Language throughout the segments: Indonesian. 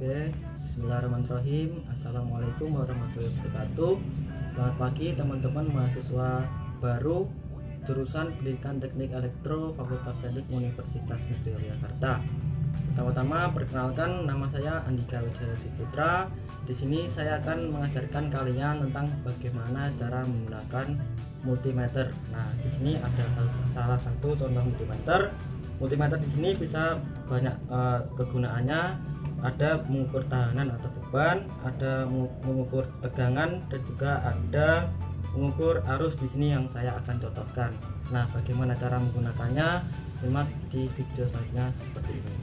Oke, bismillahirrahmanirrahim. Assalamualaikum warahmatullahi wabarakatuh. Selamat pagi teman-teman mahasiswa baru jurusan Pendidikan Teknik Elektro Fakultas Teknik Universitas Negeri Yogyakarta. Pertama-tama perkenalkan, nama saya Andika Wijaya Putra. Di sini saya akan mengajarkan kalian tentang bagaimana cara menggunakan multimeter. Nah, di sini ada salah satu contoh multimeter. Multimeter di sini bisa banyak kegunaannya. Ada mengukur tahanan atau beban, ada mengukur tegangan, dan juga ada mengukur arus di sini yang saya akan contohkan. Nah, bagaimana cara menggunakannya? Simak di video selanjutnya seperti ini.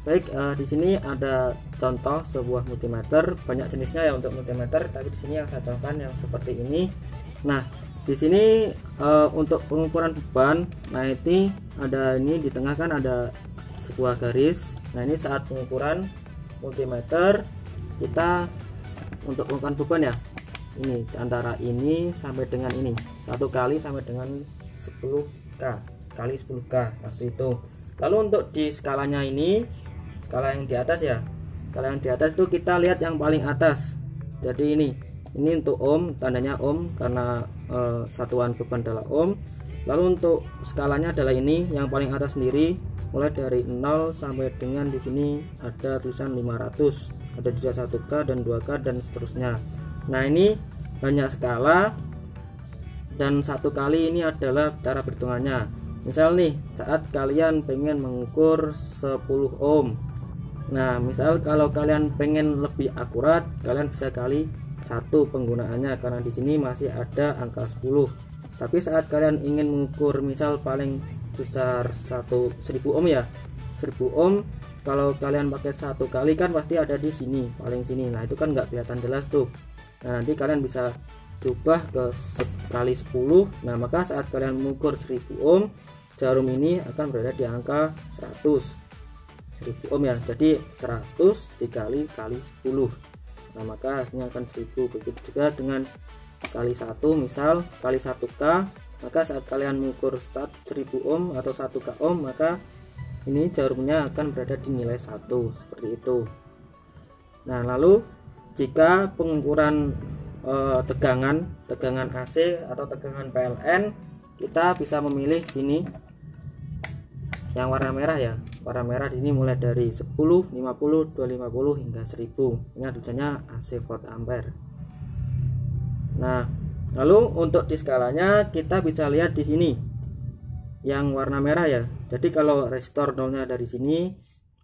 Baik, di sini ada contoh sebuah multimeter. Banyak jenisnya ya untuk multimeter, tapi di sini yang saya contohkan yang seperti ini. Nah, di sini untuk pengukuran beban, nah ini ada, ini di tengah kan ada sebuah garis. Nah, ini saat pengukuran multimeter kita untuk pengukuran beban ya, ini antara ini sampai dengan ini, 1 kali sampai dengan 10K kali 10K waktu itu. Lalu untuk di skalanya ini, skala yang di atas ya, skala yang di atas itu kita lihat yang paling atas. Jadi ini untuk ohm, tandanya ohm karena satuan beban adalah ohm. Lalu untuk skalanya adalah ini yang paling atas sendiri, mulai dari 0 sampai dengan di sini ada tulisan 500, ada juga 1K dan 2K dan seterusnya. Nah, ini banyak skala, dan 1 kali ini adalah cara perhitungannya. Misal nih, saat kalian pengen mengukur 10 ohm. Nah, misal kalau kalian pengen lebih akurat, kalian bisa kali 1 penggunaannya, karena di sini masih ada angka 10. Tapi saat kalian ingin mengukur misal paling besar 1000 ohm ya, 1000 ohm, kalau kalian pakai 1 kali kan pasti ada di sini, paling sini. Nah, itu kan nggak kelihatan jelas tuh. Nah, nanti kalian bisa ubah ke kali 10. Nah, maka saat kalian mengukur 1000 ohm, jarum ini akan berada di angka 100 ohm ya. Jadi 100 dikali kali 10. Nah, maka hasilnya akan 1000. Begitu juga dengan kali 1, misal kali 1K, maka saat kalian mengukur 1000 ohm atau 1K ohm, maka ini jarumnya akan berada di nilai 1, seperti itu. Nah, lalu jika pengukuran tegangan AC atau tegangan PLN, kita bisa memilih sini yang warna merah ya. Warna merah di sini mulai dari 10, 50, 250 hingga 1000. Ini tulisannya AC volt ampere. Nah, lalu untuk di skalanya kita bisa lihat di sini yang warna merah ya. Jadi kalau resistor nolnya dari sini,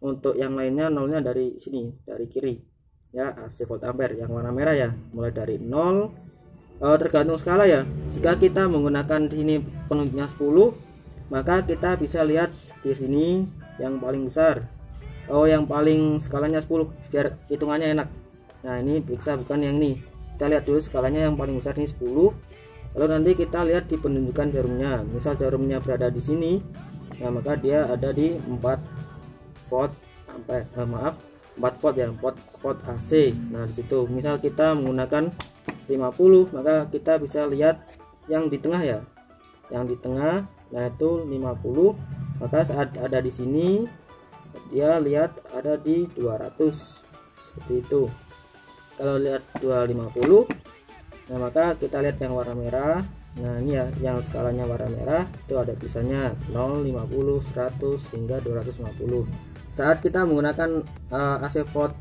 untuk yang lainnya nolnya dari sini, dari kiri. Ya, AC volt ampere yang warna merah ya, mulai dari 0, tergantung skala ya. Jika kita menggunakan di sini penunjuknya 10, maka kita bisa lihat di sini yang paling besar. Yang paling skalanya 10 biar hitungannya enak. Nah, ini bisa bukan yang ini. Kita lihat dulu skalanya yang paling besar ini 10. Lalu nanti kita lihat di penunjukan jarumnya. Misal jarumnya berada di sini, nah maka dia ada di 4 volt ampere. 4 volt ya, 4 volt AC. Nah, di situ misal kita menggunakan 50, maka kita bisa lihat yang di tengah ya. Yang di tengah, nah itu 50. Maka saat ada di sini dia lihat ada di 200, seperti itu. Kalau lihat 250, nah maka kita lihat yang warna merah. Nah, ini ya yang skalanya warna merah, itu ada tulisannya 0, 50, 100 hingga 250. Saat kita menggunakan AC volt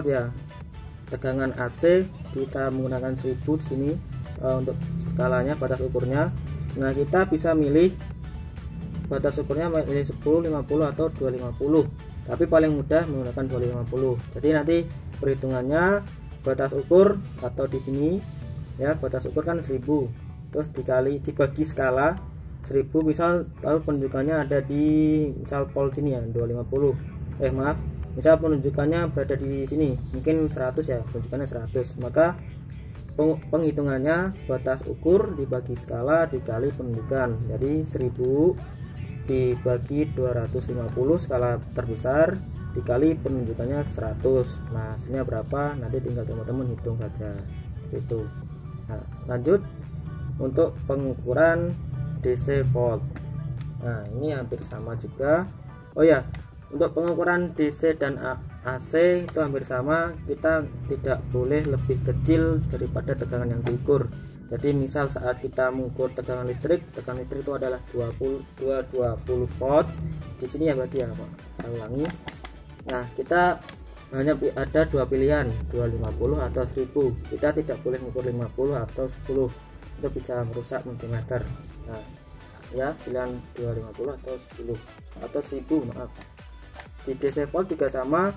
ya, tegangan AC kita menggunakan 1000 di sini untuk skalanya, batas ukurnya. Nah, kita bisa milih batas ukurnya milih 10, 50 atau 250. Tapi paling mudah menggunakan 250. Jadi nanti perhitungannya batas ukur atau di sini ya, batas ukur kan 1000. Terus dibagi skala 1000, misal tahu penunjukannya ada di misal pol sini ya, 250. Misal penunjukannya berada di sini, mungkin 100 ya, penunjukannya 100. Maka penghitungannya batas ukur dibagi skala dikali penunjukan. Jadi 1000 dibagi 250 skala terbesar dikali penunjukannya 100. Nah, hasilnya berapa? Nanti tinggal teman-teman hitung saja. Itu. Nah, lanjut untuk pengukuran DC volt. Nah ini hampir sama juga. Oh ya, untuk pengukuran DC dan AC itu hampir sama, kita tidak boleh lebih kecil daripada tegangan yang diukur. Jadi misal saat kita mengukur tegangan listrik itu adalah 20 volt. Di sini ya berarti ya Pak, saya ulangi. Nah kita hanya ada dua pilihan, 250 atau 1000. Kita tidak boleh mengukur 50 atau 10, itu bisa merusak multimeter. Nah ya, pilihan 250 atau 10 atau 1000, maaf. Di DC volt juga sama,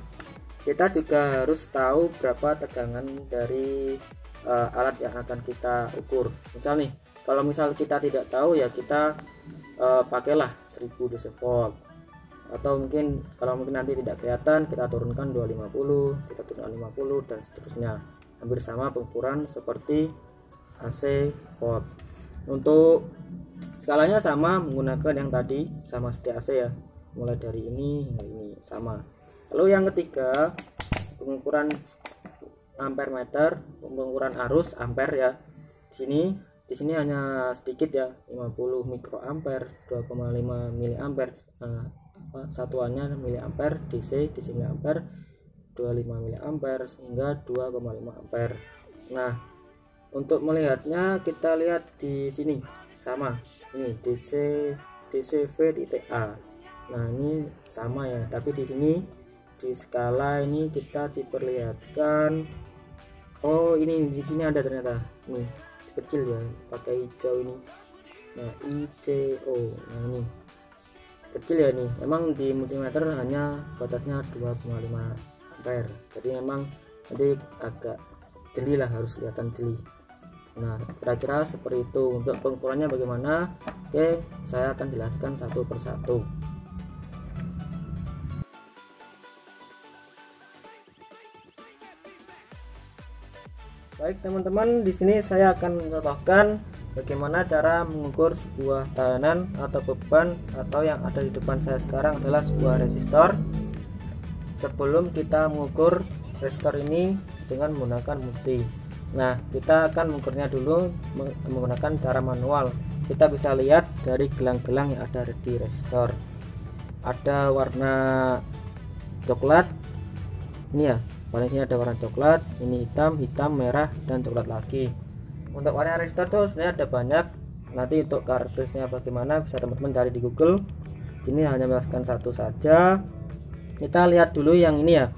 kita juga harus tahu berapa tegangan dari alat yang akan kita ukur. Misal nih, kalau misal kita tidak tahu ya kita pakailah 1000 DC volt, atau mungkin kalau mungkin nanti tidak kelihatan kita turunkan 250, kita turunkan 50 dan seterusnya. Hampir sama pengukuran seperti AC volt. Untuk skalanya sama, menggunakan yang tadi sama seperti AC ya, mulai dari ini hingga ini sama. Lalu yang ketiga, pengukuran ampere meter, pengukuran arus ampere ya. Di sini hanya sedikit ya, 50 mikroampere, 2,5 miliampere. Satuannya miliampere, DC miliampere, 25 miliampere hingga 2,5 ampere. Nah, untuk melihatnya kita lihat di sini sama. Ini DCV titik A. Nah, ini sama ya, tapi di sini di skala ini kita diperlihatkan, oh ini di sini ada ternyata nih kecil ya, pakai hijau ini. Nah ICO, nah ini kecil ya nih, emang di multimeter hanya batasnya 2,5 ampere, jadi memang nanti agak jeli lah, harus kelihatan jeli. Nah kira-kira seperti itu. Untuk pengukurannya bagaimana? Oke, saya akan jelaskan satu persatu. Baik teman-teman, di sini saya akan mencontohkan bagaimana cara mengukur sebuah tekanan atau beban, atau yang ada di depan saya sekarang adalah sebuah resistor. Sebelum kita mengukur resistor ini dengan menggunakan multi, nah kita akan mengukurnya dulu menggunakan cara manual. Kita bisa lihat dari gelang-gelang yang ada di resistor, ada warna coklat ini ya, paling sini ada warna coklat, ini hitam, merah, dan coklat lagi. Untuk warna resistor tuh sebenarnya ada banyak. Nanti untuk karakteristiknya bagaimana bisa teman-teman cari di Google. Ini hanya menjelaskan satu saja. Kita lihat dulu yang ini ya.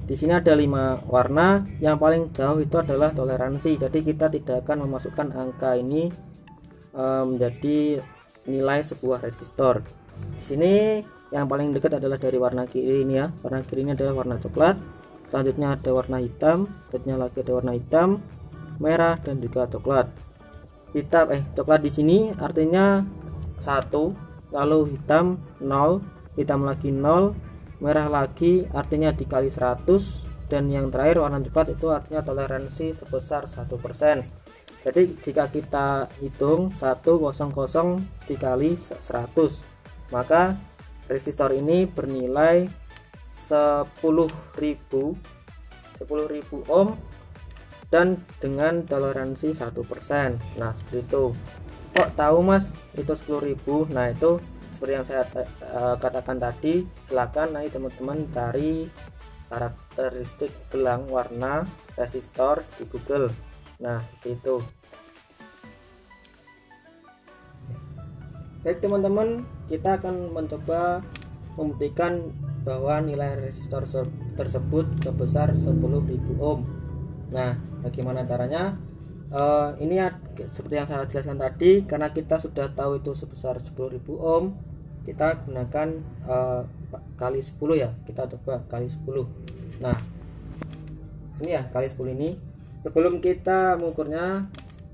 Di sini ada 5 warna. Yang paling jauh itu adalah toleransi. Jadi kita tidak akan memasukkan angka ini menjadi nilai sebuah resistor. Di sini yang paling dekat adalah dari warna kiri ini ya. Warna kiri ini adalah warna coklat. Selanjutnya ada warna hitam, selanjutnya lagi ada warna hitam, merah, dan juga coklat. Coklat di sini artinya 1, lalu hitam 0, hitam lagi 0, merah lagi artinya dikali 100, dan yang terakhir warna coklat itu artinya toleransi sebesar 1%. Jadi jika kita hitung 100 dikali 100, maka resistor ini bernilai 10.000 ohm dan dengan toleransi 1%. Nah seperti itu. Kok tahu mas itu 10.000? Nah itu seperti yang saya katakan tadi, silakan nanti teman-teman cari karakteristik gelang warna resistor di Google. Nah seperti itu. Baik teman-teman, kita akan mencoba membuktikan bahwa nilai resistor tersebut sebesar 10.000 ohm. Nah bagaimana caranya? Ini seperti yang saya jelaskan tadi, karena kita sudah tahu itu sebesar 10.000 ohm, kita gunakan kali 10 ya, kita coba kali 10. Nah ini ya kali 10 ini. Sebelum kita mengukurnya,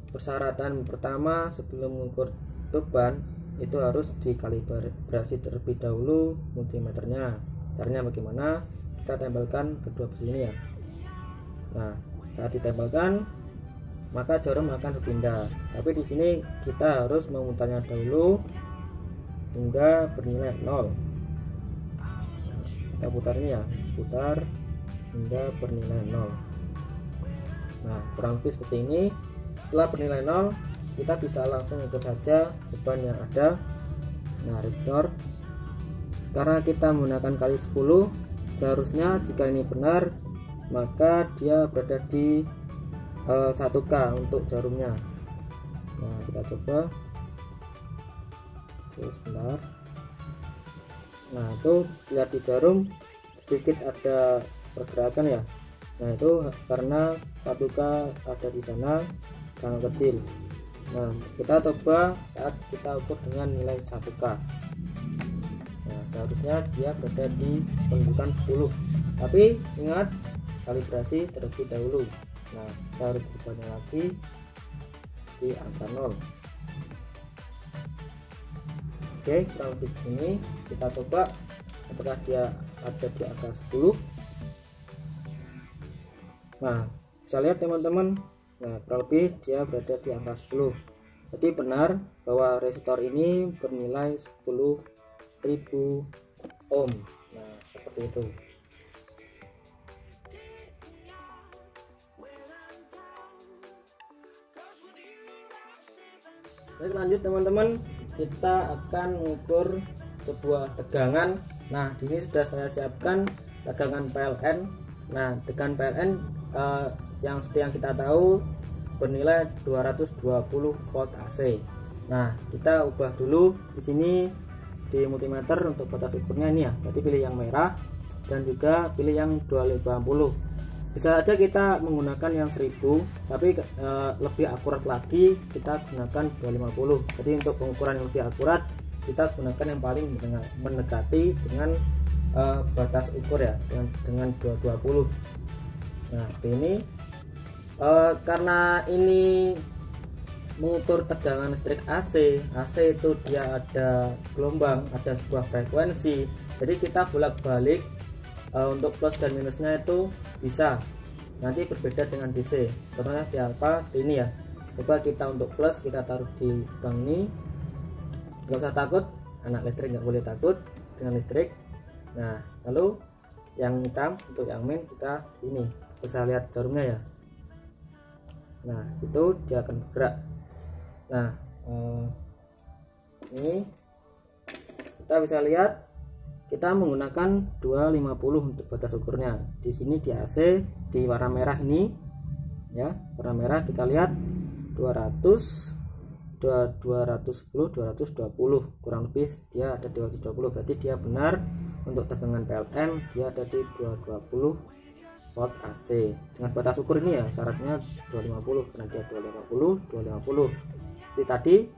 persyaratan pertama sebelum mengukur beban itu harus dikalibrasi terlebih dahulu multimeternya. Caranya bagaimana? Kita tempelkan kedua besi ini ya. Nah saat ditempelkan maka jarum akan berpindah, tapi di sini kita harus memutarnya dahulu hingga bernilai 0. Kita putar ini ya, putar hingga bernilai 0. Nah kurang lebih seperti ini. Setelah bernilai 0, kita bisa langsung ukur saja beban yang ada. Nah, resistor karena kita menggunakan kali 10, seharusnya jika ini benar maka dia berada di 1K untuk jarumnya. Nah, kita coba. Oke, sebentar. Nah, itu lihat di jarum sedikit ada pergerakan ya. Nah, itu karena 1K ada di sana sangat kecil. Nah, kita coba saat kita ukur dengan nilai 1K. Nah, seharusnya dia berada di pendudukan 10, tapi ingat kalibrasi terlebih dahulu. Nah, kita harus ubahnya lagi di angka 0. Oke, kurang lebih ini. Kita coba apakah dia ada di angka 10. Nah, bisa lihat teman-teman. Nah, kurang lebih dia berada di angka 10. Jadi benar bahwa resistor ini bernilai 10.000 ohm. Nah, seperti itu. Baik, lanjut teman-teman, kita akan mengukur sebuah tegangan. Nah, di sini sudah saya siapkan tegangan PLN. Nah, tegangan PLN yang seperti yang kita tahu bernilai 220 volt AC. Nah, kita ubah dulu di sini di multimeter untuk batas ukurnya ini ya. Berarti pilih yang merah dan juga pilih yang 250. Bisa saja kita menggunakan yang 1000, tapi lebih akurat lagi kita gunakan 250. Jadi untuk pengukuran yang lebih akurat kita gunakan yang paling mendekati dengan batas ukur ya, dengan 220. Nah, seperti ini. Karena ini mengukur tegangan listrik AC itu dia ada gelombang, ada sebuah frekuensi. Jadi kita bolak-balik untuk plus dan minusnya itu bisa nanti berbeda dengan DC. Contohnya siapa seperti ini ya. Coba kita untuk plus kita taruh di bank ini, nggak usah takut, anak listrik nggak boleh takut dengan listrik. Nah, lalu yang hitam untuk yang min kita ini bisa lihat jarumnya ya. Nah, itu dia akan bergerak. Nah, ini kita bisa lihat kita menggunakan 250 untuk batas ukurnya. Di sini di AC di warna merah ini ya, warna merah kita lihat 210 220 kurang lebih dia ada 220. Berarti dia benar untuk tegangan PLN dia ada di 220 volt AC. Dengan batas ukur ini ya syaratnya 250 karena dia 250. Seperti tadi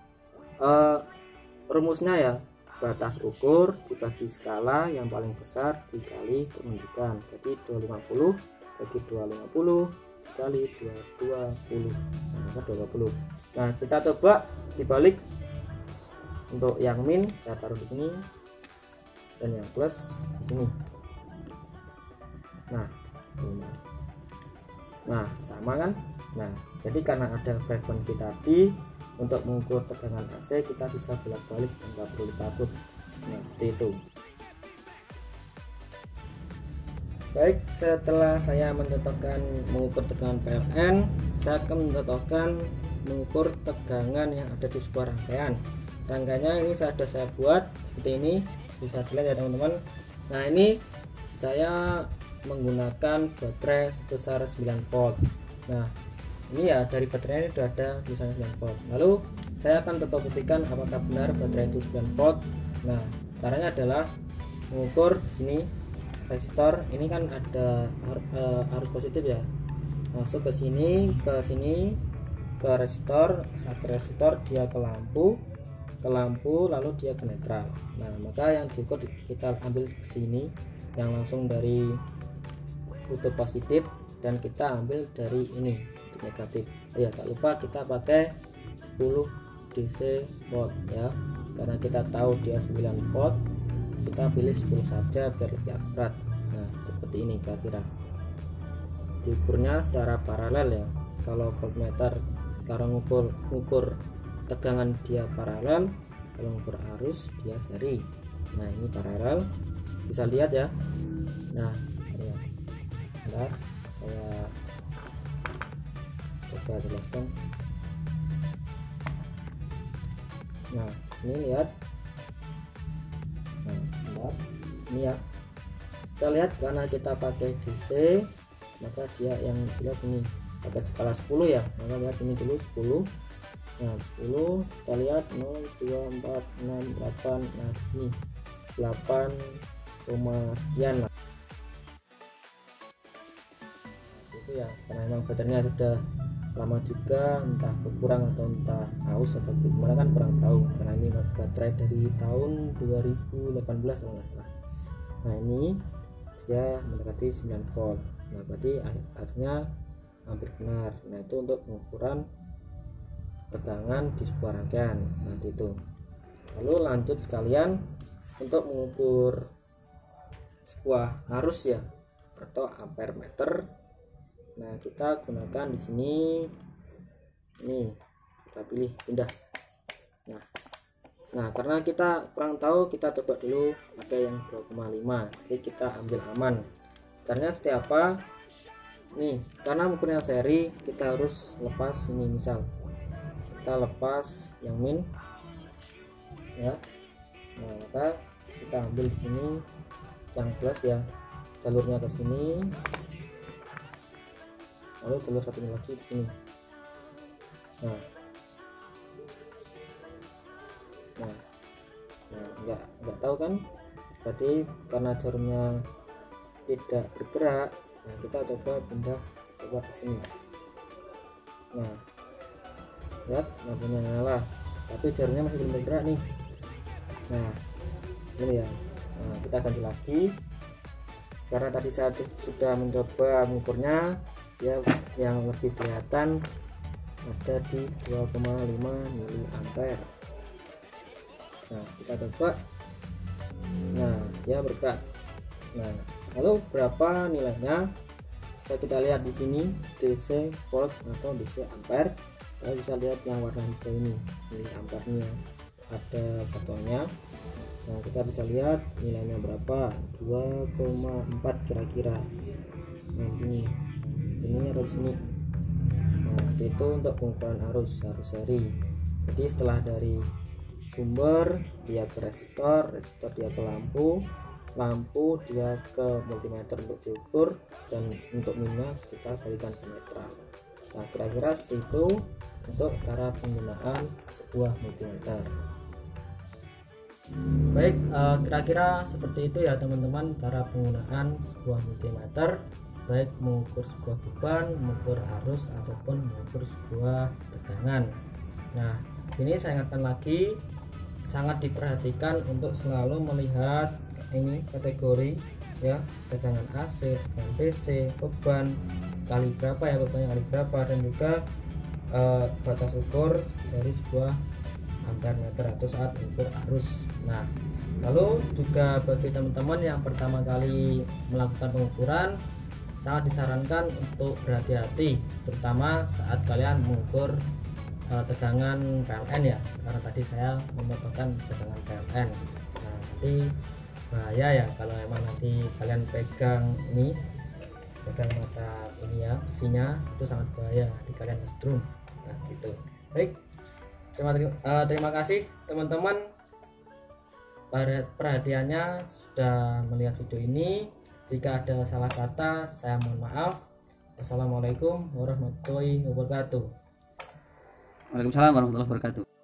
rumusnya ya, batas ukur dibagi skala yang paling besar dikali penunjukan. Jadi 250 bagi 250 dikali 220, nah 20. Nah, kita coba dibalik. Untuk yang min saya taruh di sini dan yang plus di sini. Nah, sama kan? Nah, jadi karena ada frekuensi tadi, untuk mengukur tegangan AC kita bisa bolak-balik dan nggak perlu takut. Nah, seperti itu. Baik, setelah saya mencontohkan mengukur tegangan PLN, saya akan mencontohkan mengukur tegangan yang ada di sebuah rangkaian. Rangkaiannya ini sudah saya buat seperti ini, bisa dilihat ya teman-teman. Nah, ini saya menggunakan baterai sebesar 9 volt. Nah, ini ya dari baterai ini sudah ada tulisannya 9 volt. Lalu saya akan coba buktikan apakah benar baterai itu 9 volt. Nah, caranya adalah mengukur di sini resistor ini kan ada arus positif ya, masuk ke sini ke resistor. Saat ke resistor dia ke lampu lalu dia ke netral. Nah, maka yang diukur kita ambil ke sini yang langsung dari kutub positif dan kita ambil dari ini kutub negatif. Oh ya, tak lupa kita pakai 10 DC volt ya, karena kita tahu dia 9 volt, kita pilih 10 saja biar lebih akurat. Nah, seperti ini kira-kira diukurnya secara paralel ya. Kalau voltmeter kalau ngukur tegangan dia paralel, kalau ngukur arus dia seri. Nah, ini paralel, bisa lihat ya. Nah, ya. Bentar, saya coba jelaskan. Nah, sini lihat Bentar, ini ya, kita lihat karena kita pakai DC maka dia yang dilihat ini pakai skala 10 ya, maka lihat ini dulu 10. Nah 10 kita lihat 0 2 4 6 8, nah ini 8, sekian lah itu ya, karena memang baterainya sudah lama juga, entah berkurang atau entah aus atau gimana kan kurang tahu, karena ini baterai dari tahun 2018 kalau nggak salah. Nah ini dia mendekati 9 volt, nah berarti artinya hampir benar. Nah itu untuk pengukuran tegangan di sebuah rangkaian nanti itu. Lalu lanjut sekalian untuk mengukur sebuah arus ya atau ampere meter. Nah kita gunakan di sini, ini kita pilih pindah. Nah karena kita kurang tahu, kita coba dulu pakai yang 2,5, jadi kita ambil aman. Caranya seperti apa? Nih karena ukurnya seri, kita harus lepas ini, misal kita lepas yang min ya. Nah maka kita ambil di sini yang plus ya, jalurnya ke sini, lalu jalur satunya lagi di sini. Nah nggak tahu kan, berarti karena jalurnya tidak bergerak. Nah kita coba pindah ke sini. Nah lihat lampunya nyala, tapi jalurnya masih belum bergerak nih. Nah ini ya, nah, kita ganti lagi karena tadi saya sudah mencoba mengukurnya, ya yang lebih kelihatan ada di 2,5 mA. Nah kita coba, nah dia bergerak. Nah lalu berapa nilainya? Kita lihat di sini DC volt atau DC ampere. Kita bisa lihat yang warna hijau ini miliampernya, ada satuannya. Nah kita bisa lihat nilainya berapa, 2,4 kira-kira. Nah sini ini atau di sini. Nah itu untuk pengukuran arus seri. Jadi setelah dari sumber dia ke resistor dia ke lampu dia ke multimeter untuk diukur, dan untuk minus kita balikan ke netral. Nah kira-kira seperti itu untuk cara penggunaan sebuah multimeter. Baik, kira-kira seperti itu ya teman-teman cara penggunaan sebuah multimeter, baik mengukur sebuah beban, mengukur arus ataupun mengukur sebuah tegangan. Nah ini saya ingatkan lagi, sangat diperhatikan untuk selalu melihat ini kategori ya, tegangan AC, tegangan DC, beban kali berapa ya, bebannya kali berapa, dan juga batas ukur dari sebuah ampere meter atau saat ukur arus. Nah lalu juga bagi teman-teman yang pertama kali melakukan pengukuran, sangat disarankan untuk berhati-hati, terutama saat kalian mengukur tegangan PLN ya, karena tadi saya mencontohkan tegangan PLN. Nah nanti bahaya ya kalau memang nanti kalian pegang mata ini ya, besinya itu sangat bahaya di kalian setrum. Nah gitu. Baik, terima kasih teman-teman perhatiannya sudah melihat video ini. Jika ada salah kata saya mohon maaf. Wassalamualaikum warahmatullahi wabarakatuh. Waalaikumsalam warahmatullahi wabarakatuh.